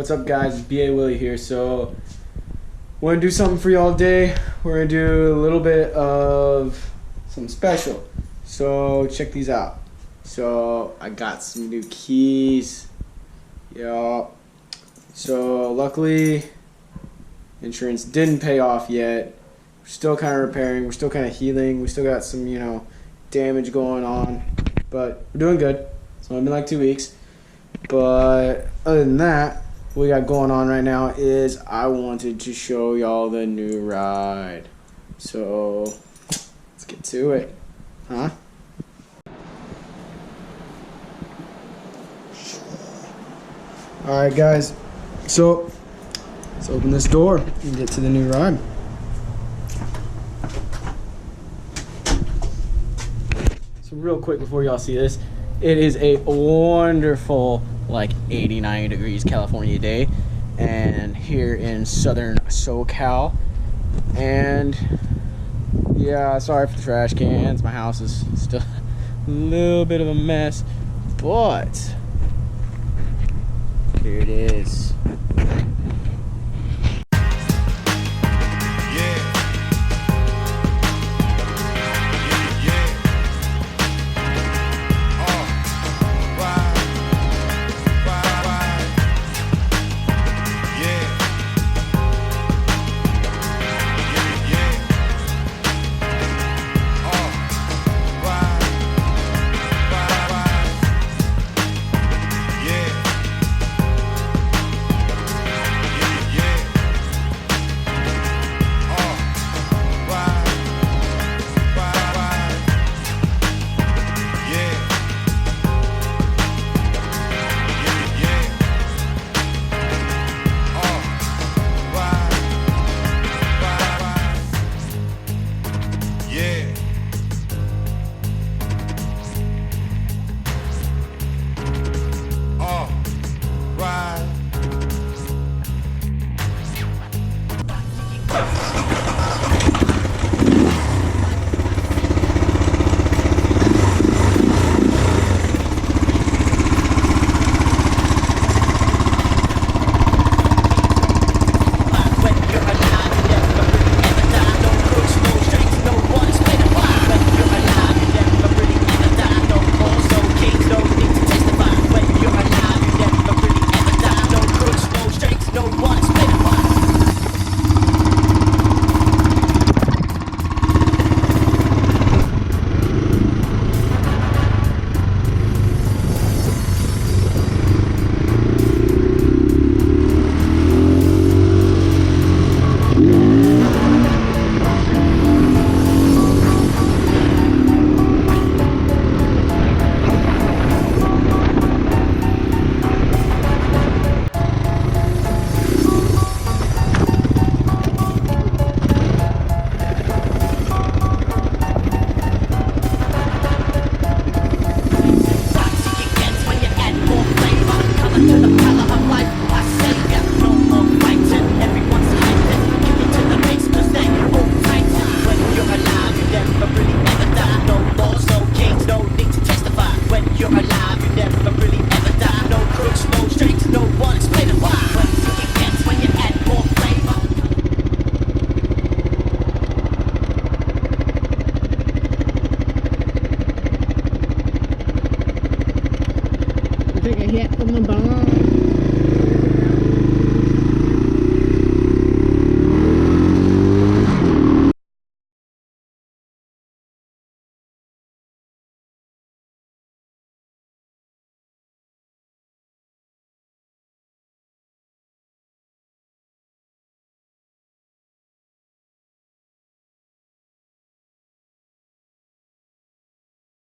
What's up, guys? It's B.A. Willie here. So, we're gonna do something for y'all today. We're gonna do a little bit of something special. So, check these out. So, I got some new keys. Yeah. So, luckily, insurance didn't pay off yet. We're still kind of repairing. We're still kind of healing. We still got some, damage going on. But we're doing good. It's only been like 2 weeks. But other than that, what we got going on right now is I wanted to show y'all the new ride. So let's get to it. Huh? Alright guys, so let's open this door and get to the new ride. So real quick before y'all see this, it is a wonderful, like 89 degrees California day, and here in southern SoCal. And yeah, sorry for the trash cans. My house is still a little bit of a mess, but here it is. Take a hit from the bone.